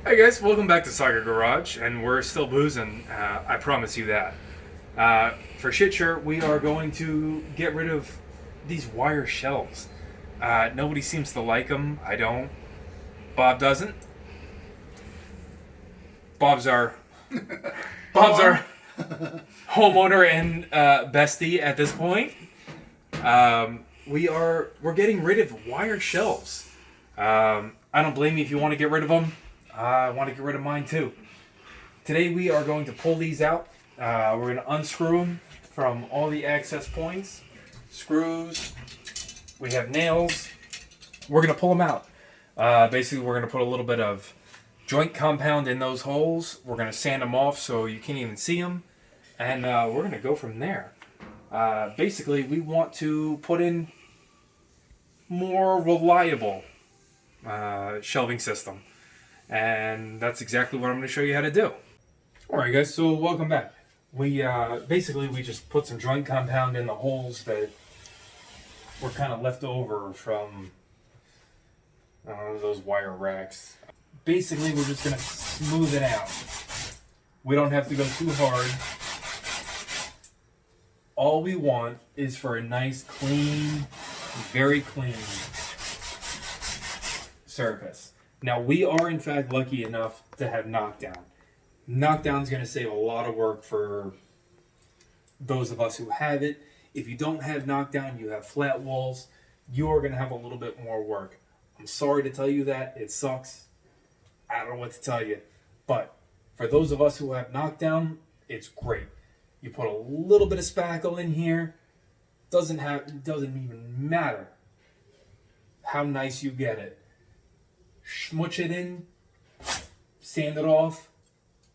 Hey guys, welcome back to Soccer Garage, and we're still boozing. I promise you that. For shit shirt, we are going to get rid of these wire shelves. Nobody seems to like them. I don't. Bob doesn't. Bob's our Bob's our homeowner and bestie at this point. We're getting rid of wire shelves. I don't blame you if you want to get rid of them. I want to get rid of mine too. Today we are going to pull these out. We're going to unscrew them from all the access points. Screws. We have nails. We're going to pull them out. Basically, we're going to put a little bit of joint compound in those holes. We're going to sand them off so you can't even see them. And we're going to go from there. Basically, we want to put in more reliable shelving system. And that's exactly what I'm going to show you how to do. Alright guys, so welcome back. We just put some joint compound in the holes that were kind of left over from those wire racks. Basically, we're just going to smooth it out. We don't have to go too hard. All we want is for a nice, clean, very clean surface. Now, we are in fact lucky enough to have knockdown. Knockdown is going to save a lot of work for those of us who have it. If you don't have knockdown, you have flat walls, you are going to have a little bit more work. I'm sorry to tell you that. It sucks. I don't know what to tell you. But for those of us who have knockdown, it's great. You put a little bit of spackle in here. Doesn't even matter how nice you get it. Smooch it in, sand it off.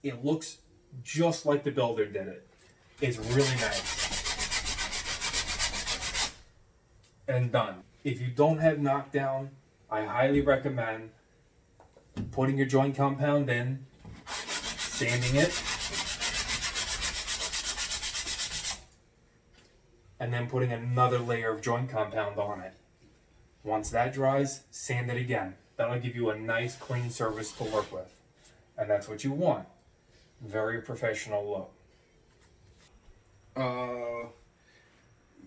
It looks just like the builder did it. It's really nice. And done. If you don't have knockdown, I highly recommend putting your joint compound in, sanding it, and then putting another layer of joint compound on it. Once that dries, sand it again. That'll give you a nice, clean surface to work with. And that's what you want. Very professional look.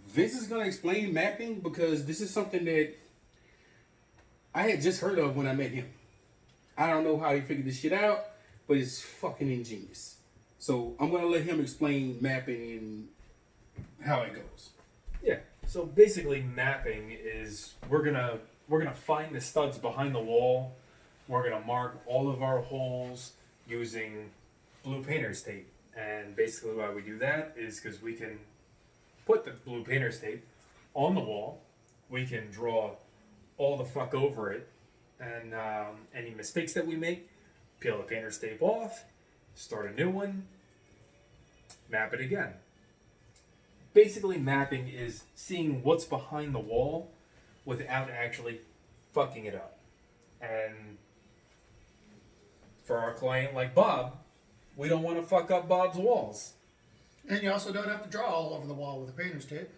Vince is going to explain mapping because this is something that I had just heard of when I met him. I don't know how he figured this shit out, but it's fucking ingenious. So I'm going to let him explain mapping and how it goes. Yeah. So basically, mapping is we're gonna find the studs behind the wall. We're gonna mark all of our holes using blue painter's tape. And basically, why we do that is because we can put the blue painter's tape on the wall. We can draw all the fuck over it, and any mistakes that we make, peel the painter's tape off, start a new one, map it again. Basically, mapping is seeing what's behind the wall without actually fucking it up. And for our client like Bob, we don't want to fuck up Bob's walls. And you also don't have to draw all over the wall with a painter's tape.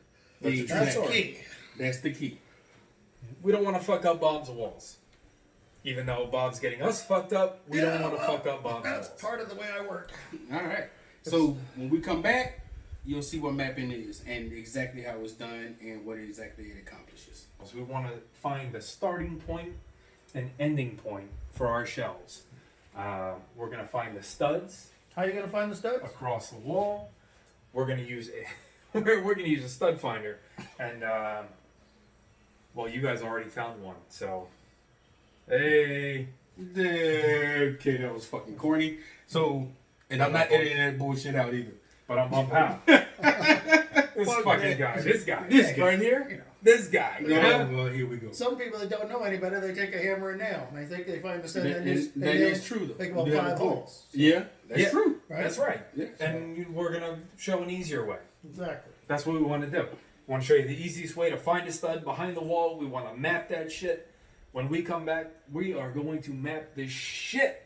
That's That's key. That's the key. We don't want to fuck up Bob's walls. Even though Bob's getting us fucked up, we don't want to fuck up Bob's That's walls. part of the way I work. All right. So when we come back, you'll see what mapping is and exactly how it's done and what exactly it accomplishes. So we want to find the starting point and ending point for our shelves. We're going to find the studs How are you going to find the studs? across the wall. We're going to use a stud finder, and well, you guys already found one, so hey. Okay, that was fucking corny. So, and I'm not editing that bullshit out either. But I'm out. This fucking guy. This guy right here. You know. This guy. Yeah. Well, here we go. Some people that don't know any better, they take a hammer and nail. And they think they find the stud. That is true, though. Think about You have 5 a clue. holes. Yeah, that's true. Right? That's right. Yeah. And we're gonna show an easier way. Exactly. That's what we want to do. We want to show you the easiest way to find a stud behind the wall. We want to map that shit. When we come back, we are going to map the shit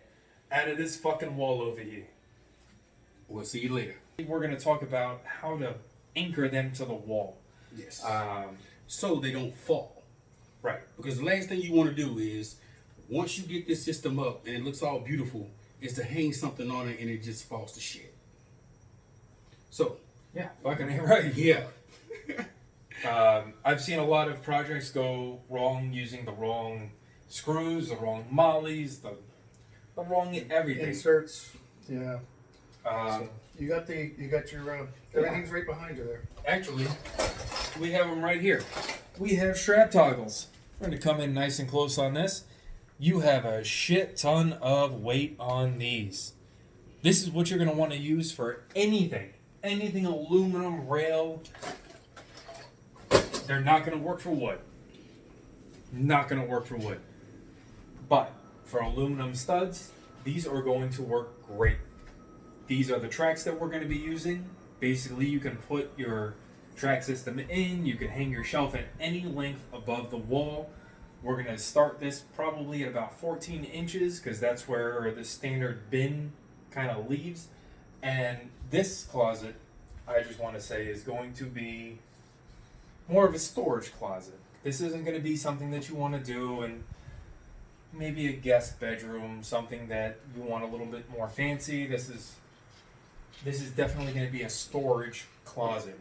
out of this fucking wall over here. We'll see you later. We're going to talk about how to anchor them to the wall. Yes. Um, So they don't fall. right. Because the last thing you want to do is once you get this system up and it looks all beautiful, is to hang something on it and it just falls to shit. So, Yeah, fucking ain't right. yeah. I've seen a lot of projects go wrong using the wrong screws, the wrong mollies, the wrong everything. Inserts. Yeah. Um, You got your everything's right behind you there. Actually, we have them right here. We have strap toggles. We're going to come in nice and close on this. You have a shit ton of weight on these. This is what you're going to want to use for anything. Anything aluminum, rail. They're not going to work for wood. Not going to work for wood. But for aluminum studs, these are going to work great. These are the tracks that we're going to be using. Basically, you can put your track system in. You can hang your shelf at any length above the wall. We're going to start this probably at about 14 inches because that's where the standard bin kind of leaves. And this closet, I just want to say, is going to be more of a storage closet. This isn't going to be something that you want to do in maybe a guest bedroom, something that you want a little bit more fancy. This is definitely going to be a storage closet.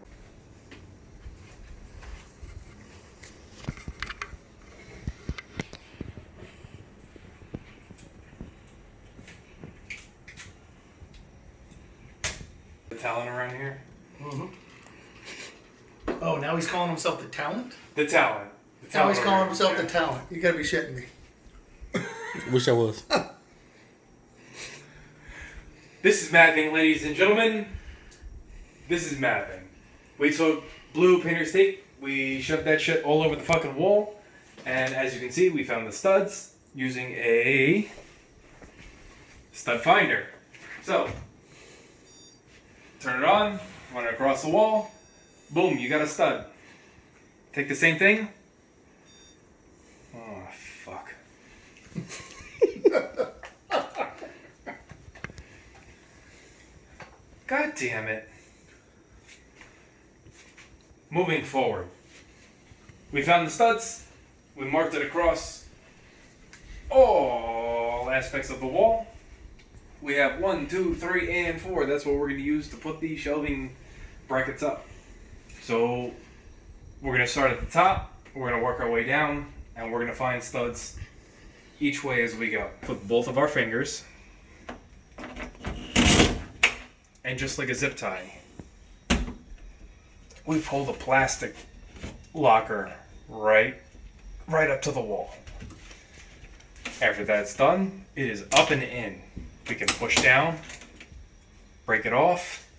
The talent around here? Mm-hmm. Oh, now he's calling himself the talent? The talent. Now he's calling himself yeah. the talent. You gotta be shitting me. Wish I was. This is mapping, ladies and gentlemen. This is mapping. We took blue painter's tape, we shoved that shit all over the fucking wall, and as you can see, we found the studs using a stud finder. So, turn it on, run it across the wall, boom, you got a stud. Take the same thing. Oh, fuck. God damn it. Moving forward. We found the studs. We marked it across all aspects of the wall. We have 1, 2, 3, and 4. That's what we're going to use to put these shelving brackets up. So we're going to start at the top. We're going to work our way down. And we're going to find studs each way as we go. Put both of our fingers. And just like a zip tie, we pull the plastic locker right up to the wall. After that's done, it is up and in. We can push down, break it off,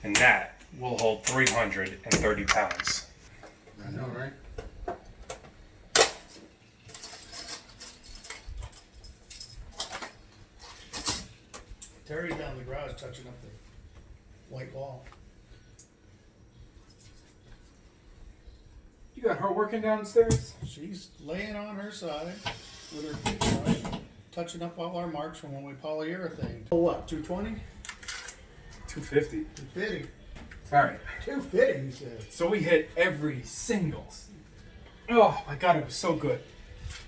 and that will hold 330 pounds. I know, right? Terry's down in the garage touching up the white wall. You got her working downstairs? She's laying on her side with her touching up all our marks from when we polyurethane. Oh, what, 220? 250. 250. All right. 250, he said. So we hit every single. Oh my god, it was so good.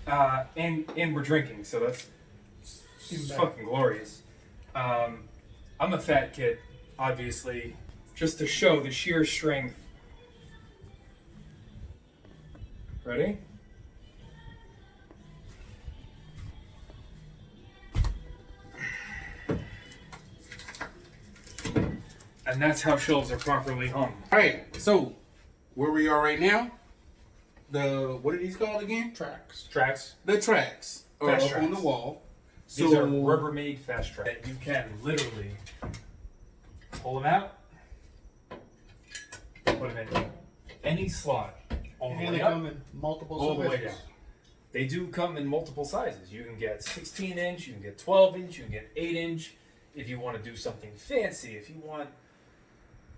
And we're drinking, so that's Even better. fucking glorious. I'm a fat kid, obviously, just to show the sheer strength. Ready? And that's how shelves are properly hung. Alright, so where we are right now, what are these called again? Tracks. Tracks. The tracks are Fast up tracks. on the wall. These are Rubbermaid fast track. You can literally pull them out, put them in any slot, all the And way they up, come in multiple all the way sizes. down. They do come in multiple sizes. You can get 16 inch, you can get 12 inch, you can get 8 inch. If you want to do something fancy, if you want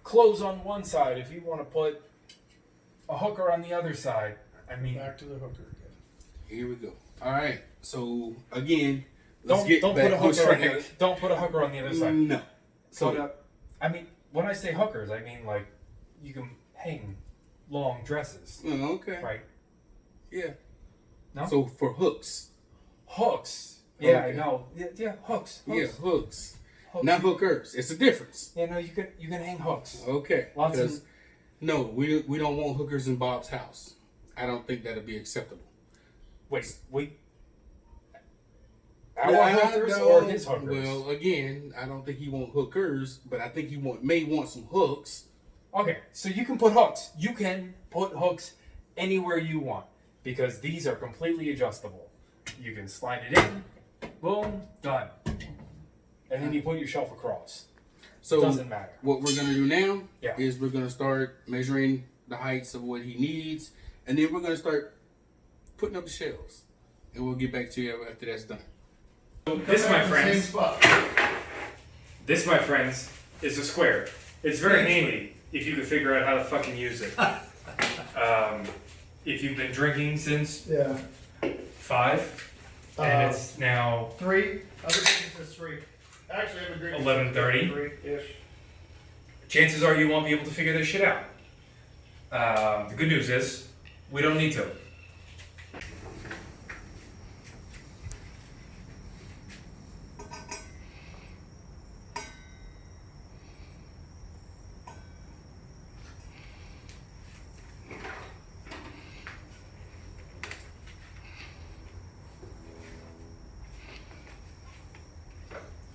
clothes on one side, if you want to put a hooker on the other side. I mean, Back to the hooker again. Here we go. Alright, so again, let's don't get put back a on hooker on the track. other, don't put a hooker on the other side. No. So, So, I mean, when I say hookers, I mean like you can hang long dresses, okay. right? Yeah. No? So for hooks. Hooks. Yeah, Okay. I know. Yeah, hooks. Yeah, hooks. Hooks. Not hookers. It's a difference. Yeah, no, you can hang hooks. Okay. Lots of. 'Cause, no, we don't want hookers in Bob's house. I don't think that'll be acceptable. Wait, we. Yeah, Our I hookers don't- or his hookers? Well, again, I don't think he want hookers, but I think he may want some hooks. Okay, so you can put hooks. You can put hooks anywhere you want because these are completely adjustable. You can slide it in, boom, done. And then you put your shelf across. So Doesn't matter. what we're gonna do now Yeah. is we're gonna start measuring the heights of what he needs, and then we're gonna start putting up the shelves, and we'll get back to you after that's done. This, my Same friends, spot. this, my friends, is a square. It's very handy if you can figure out how to fucking use it. If you've been drinking since Yeah. 5, and it's now 3. Other things is 3. Actually, I've been drinking 11:30. 3-ish. chances are you won't be able to figure this shit out. The good news is, we don't need to.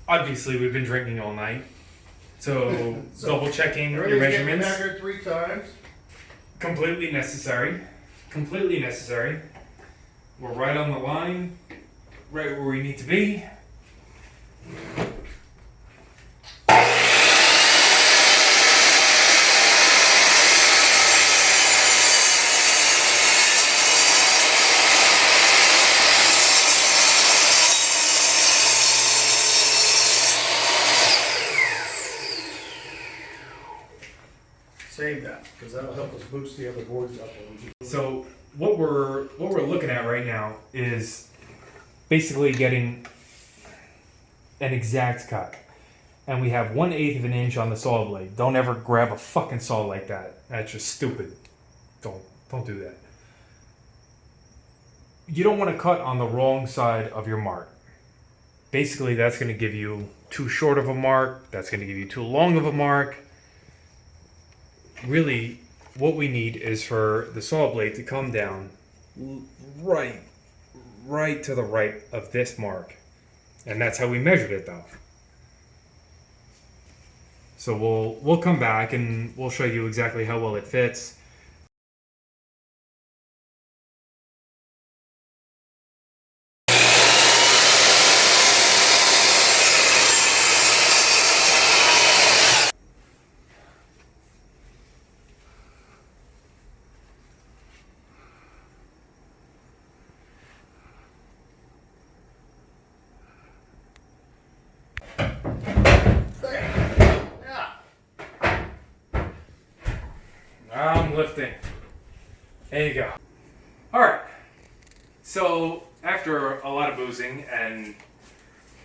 Obviously, we've been drinking all night, so double checking your Everything's getting measurements. measured 3 times. Completely necessary. Completely necessary. We're right on the line, right where we need to be. Save that, because that'll help us boost the other boards up. So what we're looking at right now is basically getting an exact cut. And we have 1/8 of an inch on the saw blade. Don't ever grab a fucking saw like that. That's just stupid. Don't do that. You don't want to cut on the wrong side of your mark. Basically, that's going to give you too short of a mark. That's going to give you too long of a mark. Really, what we need is for the saw blade to come down right to the right of this mark. And that's how we measured it though. So we'll come back and we'll show you exactly how well it fits. Yeah. I'm lifting. There you go. Alright. So after a lot of boozing and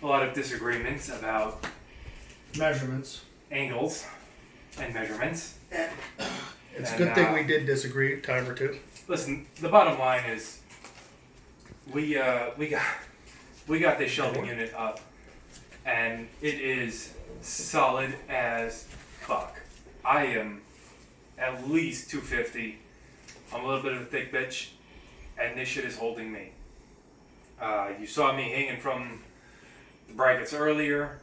a lot of disagreements about Measurements. angles and measurements. It's a And, good thing we did disagree a time or two. Listen, the bottom line is we got this shelving unit up and it is solid as fuck. I am at least 250. I'm a little bit of a thick bitch and this shit is holding me. You saw me hanging from the brackets earlier.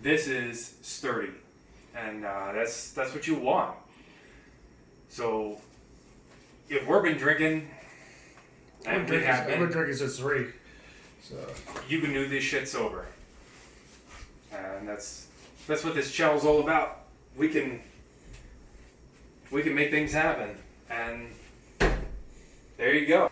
This is sturdy and that's what you want. So if we've been drinking and we have I've been been, drinking since 3. So you can do this shit sober. And that's what this channel's all about. We can make things happen. And there you go.